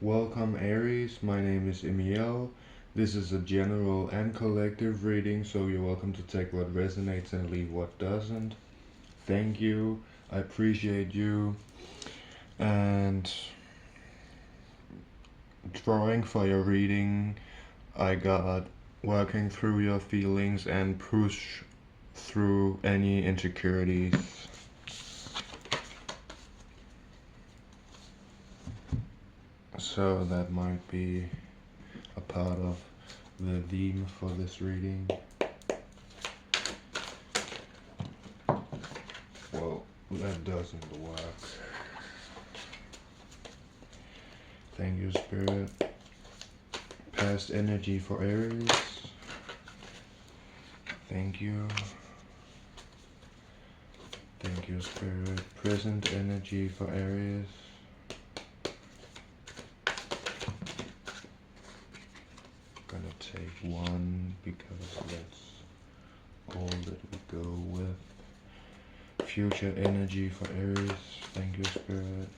Welcome Aries, my name is Emil. This is a general and collective reading, so you're welcome to take what resonates and leave what doesn't. Thank you, I appreciate you. And drawing for your reading, I got working through your feelings and push through any insecurities. So that might be a part of the theme for this reading. Well, that doesn't work. Thank you, Spirit. Past energy for Aries. Thank you. Thank you, Spirit. Present energy for Aries. Gonna take one because that's all that we go with. Future energy for Aries. Thank you, Spirit.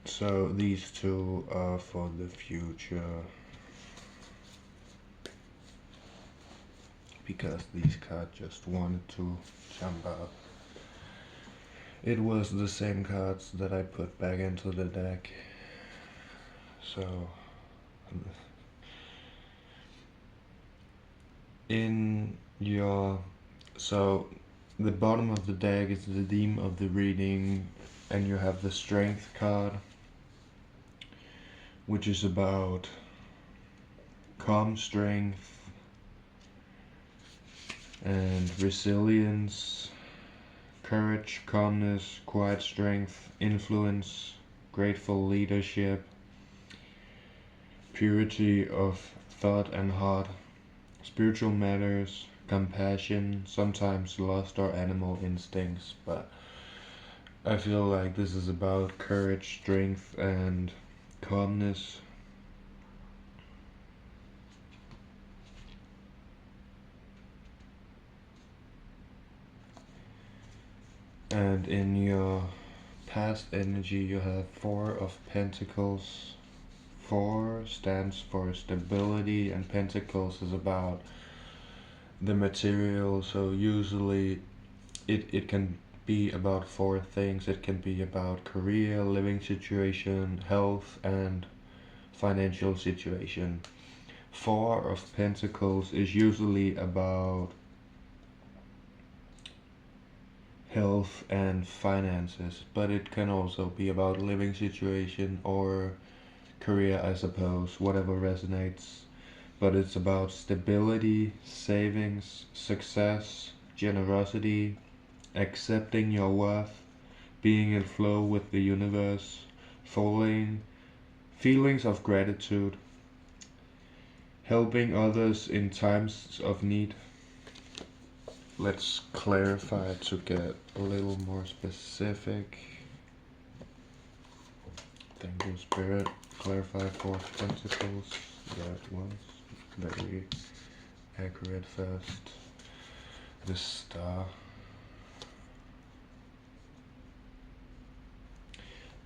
So these two are for the future, because these cards just wanted to jump out. It was the same cards that I put back into the deck. So the bottom of the deck is the theme of the reading, and you have the Strength card, which is about calm strength and resilience, courage, calmness, quiet strength, influence, grateful leadership, purity of thought and heart, spiritual matters, compassion, sometimes lust or animal instincts, but I feel like this is about courage, strength, and calmness. And in your past energy you have Four of Pentacles. 4 stands for stability, and Pentacles is about the material, so usually it can be about 4 things. It can be about career, living situation, health, and financial situation. 4 of Pentacles is usually about health and finances, but it can also be about living situation or career, I suppose, whatever resonates. But it's about stability, savings, success, generosity, accepting your worth, being in flow with the universe, feelings of gratitude, helping others in times of need. Let's clarify to get a little more specific. Thank you, Spirit. Clarify 4 of Pentacles. That was very accurate first. The Star.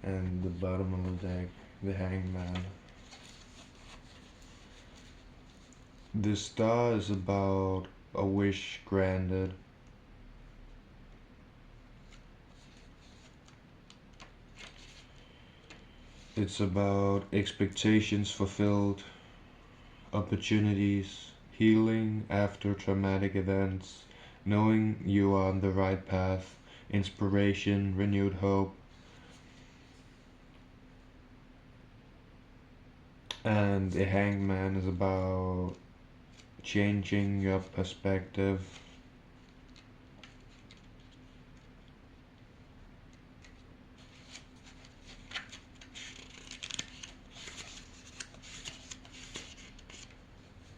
And the bottom of the deck, the Hangman. The Star is about a wish granted. It's about expectations fulfilled, opportunities, healing after traumatic events, knowing you are on the right path, inspiration, renewed hope. And the Hangman is about changing your perspective.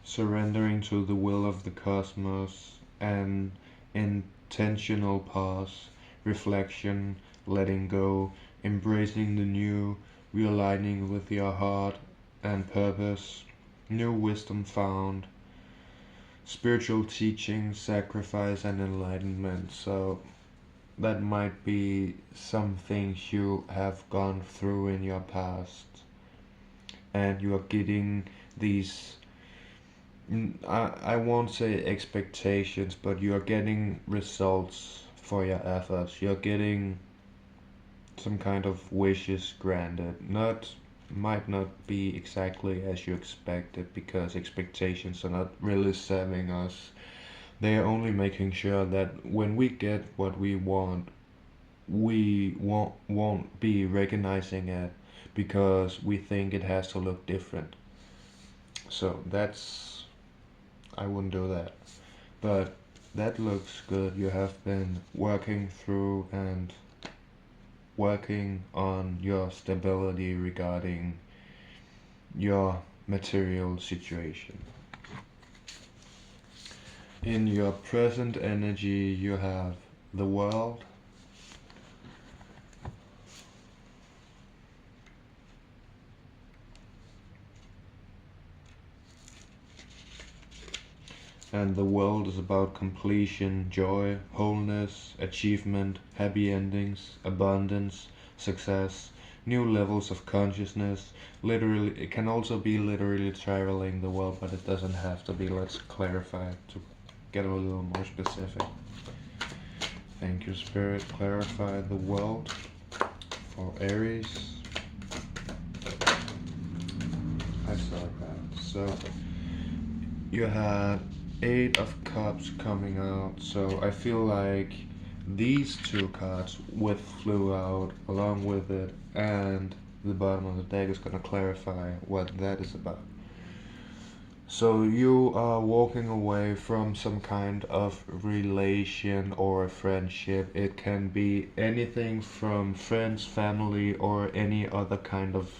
Surrendering to the will of the cosmos, and intentional pause, reflection, letting go, embracing the new, realigning with your heart and purpose, new wisdom found, spiritual teaching, sacrifice, and enlightenment. So that might be some things you have gone through in your past, and you are getting these, I won't say expectations, but you are getting results for your efforts. You're getting some kind of wishes granted. Might not be exactly as you expected, because expectations are not really serving us. They are only making sure that when we get what we want, we won't be recognizing it because we think it has to look different. So that's, I wouldn't do that. But that looks good. You have been working through and working on your stability regarding your material situation. In your present energy, you have the world, and the world is about completion, joy, wholeness, achievement, happy endings, abundance, success, new levels of consciousness. Literally, it can also be literally traveling the world, but it doesn't have to be. Let's clarify to get a little more specific. Thank you, Spirit. Clarify the world for Aries. I saw that. So you have Eight of Cups coming out. So I feel like these two cards with flew out along with it, and the bottom of the deck is going to clarify what that is about. So you are walking away from some kind of relation or friendship. It can be anything from friends, family, or any other kind of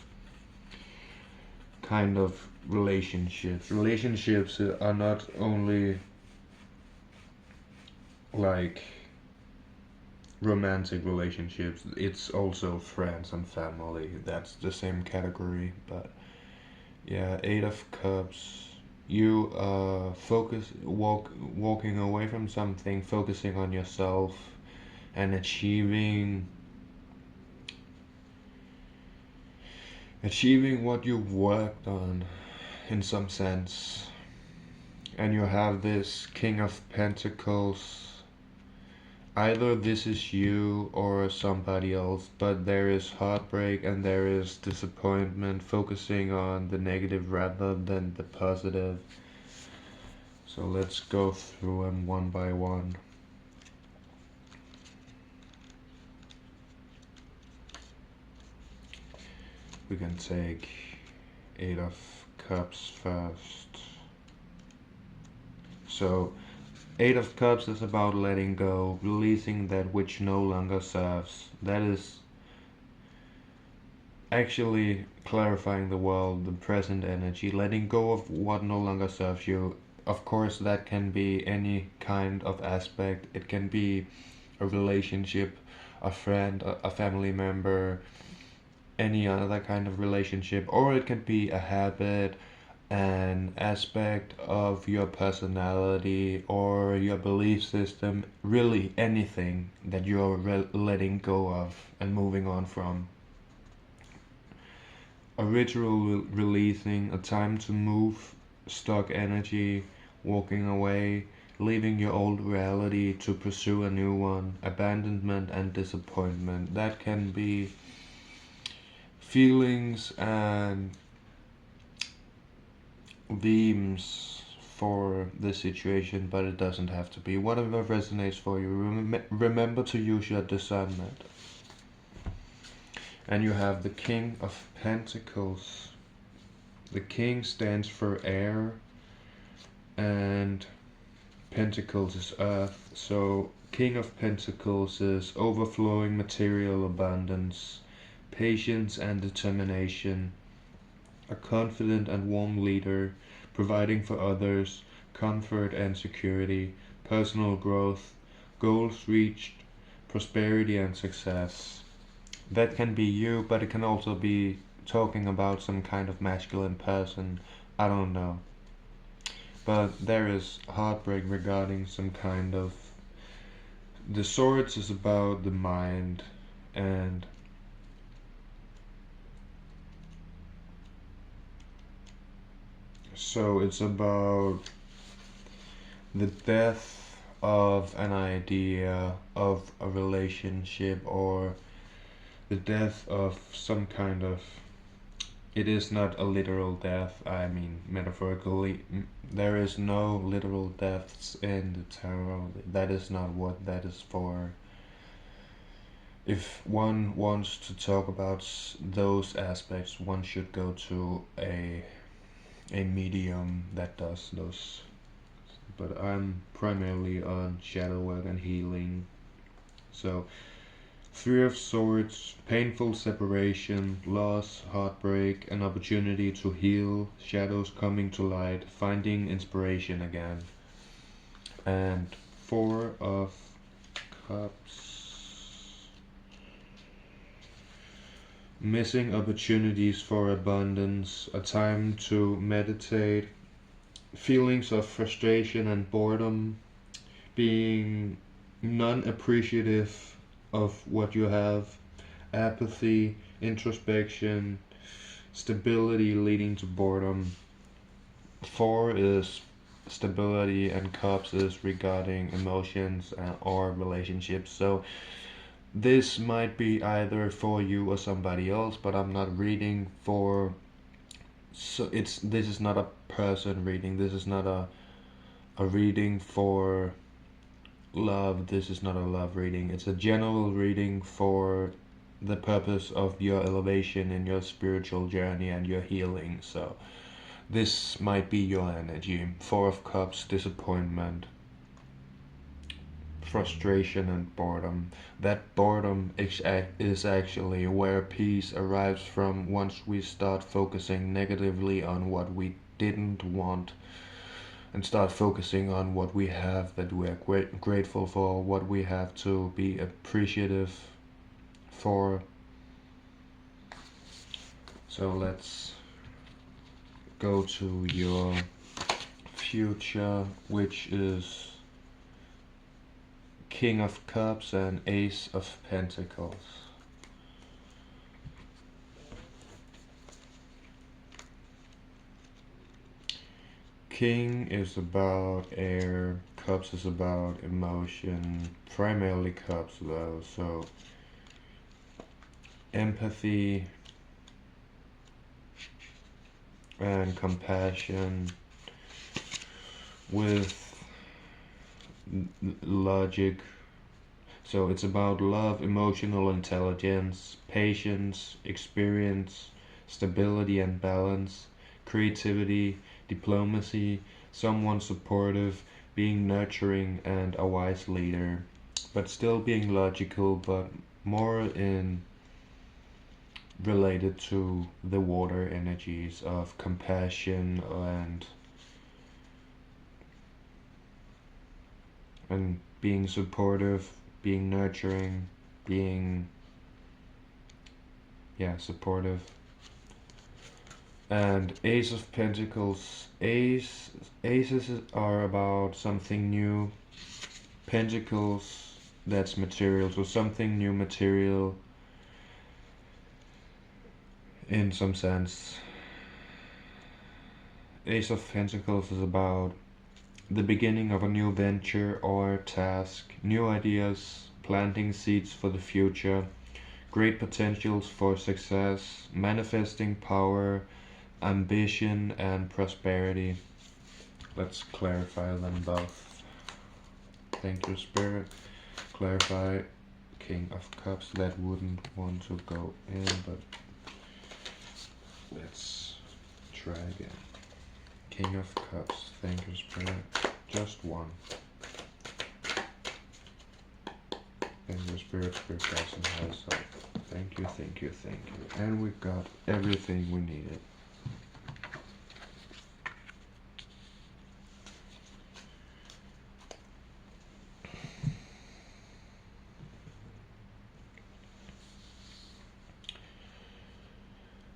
relationships. Relationships are not only like romantic relationships, it's also friends and family. That's the same category. But yeah, Eight of Cups. You walking away from something, focusing on yourself, and achieving what you've worked on in some sense. And you have this King of Pentacles. Either this is you or somebody else, but there is heartbreak and there is disappointment, focusing on the negative rather than the positive. So let's go through them one by one. We can take Eight of Cups first. So Eight of Cups is about letting go, releasing that which no longer serves. That is actually clarifying the world, the present energy, letting go of what no longer serves you. Of course, that can be any kind of aspect. It can be a relationship, a friend, a family member, any other kind of relationship, or it can be a habit, an aspect of your personality or your belief system, really anything that you're letting go of and moving on from. A ritual releasing, a time to move stuck energy, walking away, leaving your old reality to pursue a new one, abandonment and disappointment. That can be feelings and themes for the situation, but it doesn't have to be. Whatever resonates for you. Remember to use your discernment. And you have the King of Pentacles. The King stands for air, and Pentacles is earth. So King of Pentacles is overflowing material abundance, patience and determination, a confident and warm leader, providing for others, comfort and security, personal growth, goals reached, prosperity and success. That can be you, but it can also be talking about some kind of masculine person. I don't know. but there is heartbreak regarding some kind of. The Swords is about the mind, and so it's about the death of an idea of a relationship, or the death of some kind of. It is not a literal death, I mean metaphorically. There is no literal deaths in the tarot. That is not what that is for. If one wants to talk about those aspects, one should go to a medium that does those. But I'm primarily on shadow work and healing. So, Three of Swords, painful separation, loss, heartbreak, an opportunity to heal, shadows coming to light, finding inspiration again. And Four of Cups, missing opportunities for abundance, a time to meditate, feelings of frustration and boredom, being non-appreciative of what you have, apathy, introspection, stability leading to boredom. Four is stability, and Cups is regarding emotions or relationships. So this might be either for you or somebody else, but I'm not reading for. So this is not a person reading. This is not a reading for love. This is not a love reading. It's a general reading for the purpose of your elevation in your spiritual journey and your healing. So this might be your energy. Four of Cups, disappointment, frustration and boredom. That boredom is actually where peace arrives from once we start focusing negatively on what we didn't want and start focusing on what we have, that we are grateful for, what we have to be appreciative for. So let's go to your future, which is King of Cups and Ace of Pentacles. King is about air, Cups is about emotion, primarily Cups though, so empathy and compassion with logic. So it's about love, emotional intelligence, patience, experience, stability and balance, creativity, diplomacy, someone supportive, being nurturing, and a wise leader. But still being logical, but more in related to the water energies of compassion and being supportive, being nurturing, being supportive. And Ace of Pentacles. Aces are about something new. Pentacles, that's material, so something new material in some sense. Ace of Pentacles is about the beginning of a new venture or task, new ideas, planting seeds for the future, great potentials for success, manifesting power, ambition, and prosperity. Let's clarify them both. Thank you, Spirit. Clarify King of Cups. That wouldn't want to go in, but let's try again. King of Cups. Thank you, Spirit. Just one. Thank you, Spirit. Spirit guides and high self. Thank you, thank you, thank you. And we got everything we needed.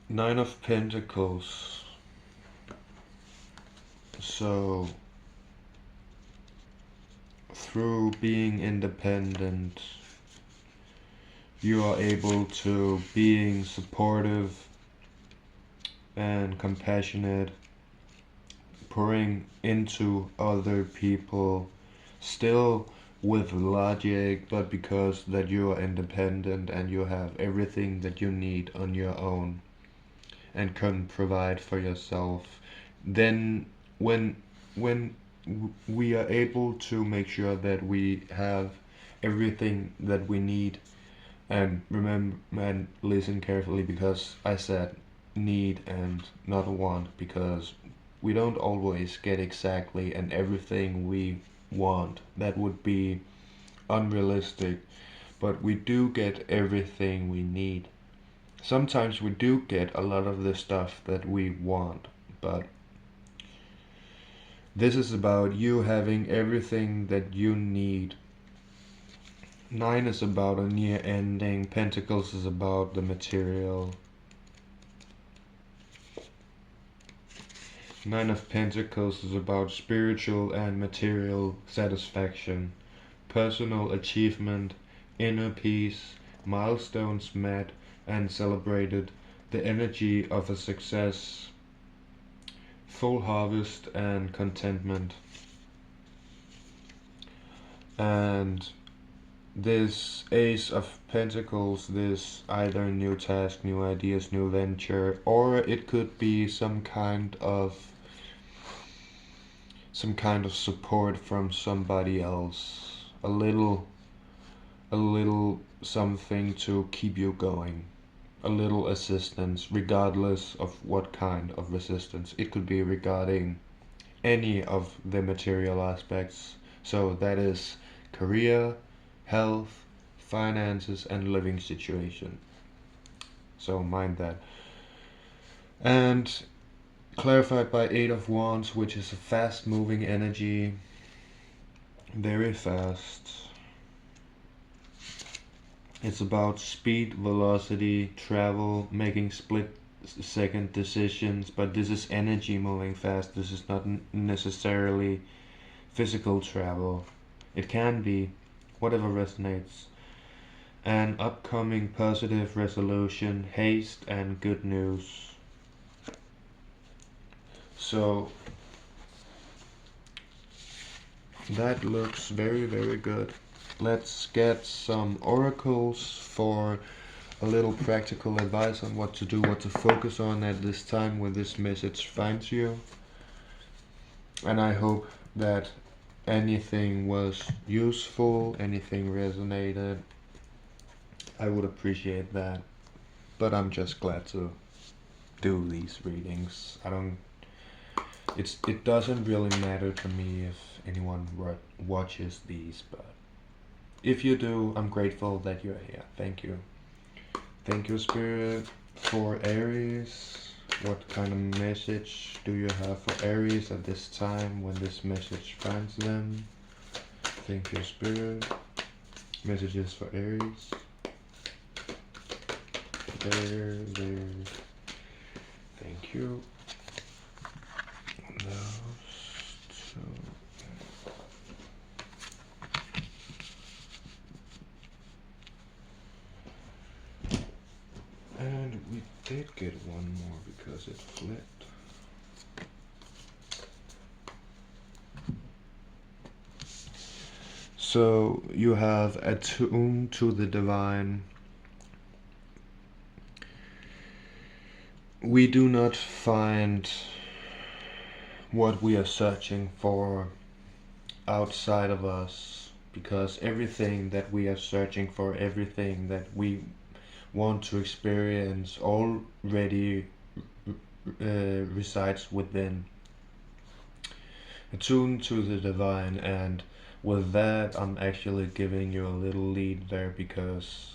Nine of Pentacles. So through being independent, you are able to being supportive and compassionate, pouring into other people, still with logic, but because that you are independent and you have everything that you need on your own and can provide for yourself. Then when we are able to make sure that we have everything that we need, and remember and listen carefully, because I said need and not want, because we don't always get exactly and everything we want. That would be unrealistic, but we do get everything we need. Sometimes we do get a lot of the stuff that we want, but this is about you having everything that you need. Nine is about a near ending. Pentacles is about the material. Nine of Pentacles is about spiritual and material satisfaction, personal achievement, inner peace, milestones met and celebrated, the energy of a success, full harvest and contentment. And this Ace of Pentacles, this either new task, new ideas, new venture, or it could be some kind of support from somebody else, a little something to keep you going, a little assistance, regardless of what kind of resistance. It could be regarding any of the material aspects. So that is career, health, finances, and living situation. So mind that. And clarified by Eight of Wands, which is a fast moving energy, very fast. It's about speed, velocity, travel, making split second decisions, but this is energy moving fast. This is not necessarily physical travel. It can be, whatever resonates. An upcoming positive resolution, haste, and good news. So that looks very, very good. Let's get some oracles for a little practical advice on what to do, what to focus on at this time when this message finds you. And I hope that anything was useful, anything resonated. I would appreciate that. But I'm just glad to do these readings. It doesn't really matter to me if anyone watches these, but if you do, I'm grateful that you're here. Thank you. Thank you, Spirit. For Aries, what kind of message do you have for Aries at this time when this message finds them? Thank you, Spirit. Messages for Aries. There. Thank you. Those two. And we did get one more because it flipped. So you have attuned to the divine. We do not find what we are searching for outside of us, because everything that we are searching for, everything that we want to experience already resides within. Attune to the divine, and with that I'm actually giving you a little lead there, because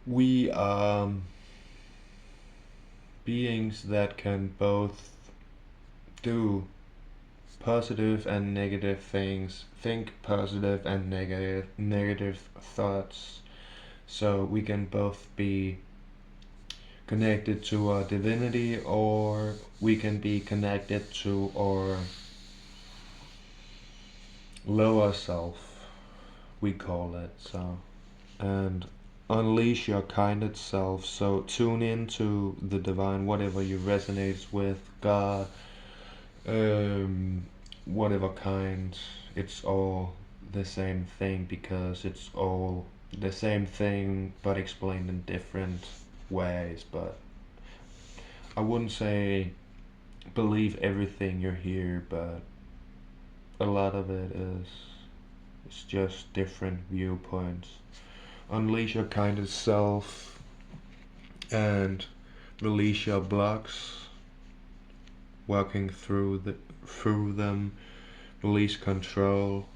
we are beings that can both do positive and negative things, think positive and negative thoughts. So we can both be connected to our divinity, or we can be connected to our lower self, we call it. So, and unleash your kinded self. So tune into the divine, whatever you resonate with, God, whatever kind. It's all the same thing, because it's all the same thing but explained in different ways. But I wouldn't say believe everything you hear, but a lot of it is it's just different viewpoints. Unleash your kindest self and release your blocks, walking through them. Release control.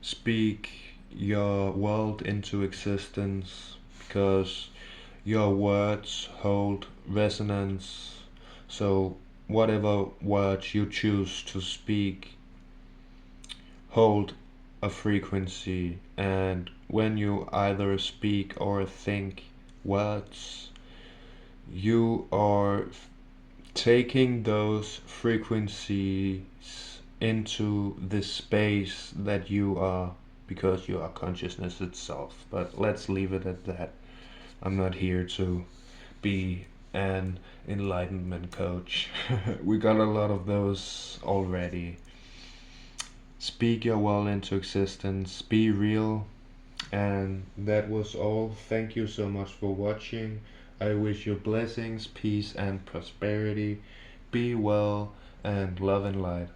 Speak your world into existence, because your words hold resonance. So whatever words you choose to speak hold a frequency, and when you either speak or think words, you are taking those frequencies into the space that you are, because you are consciousness itself. But let's leave it at that. I'm not here to be an enlightenment coach. We got a lot of those already. Speak your will into existence, be real. And that was all. Thank you so much for watching. I wish you blessings, peace, and prosperity. Be well, and love and light.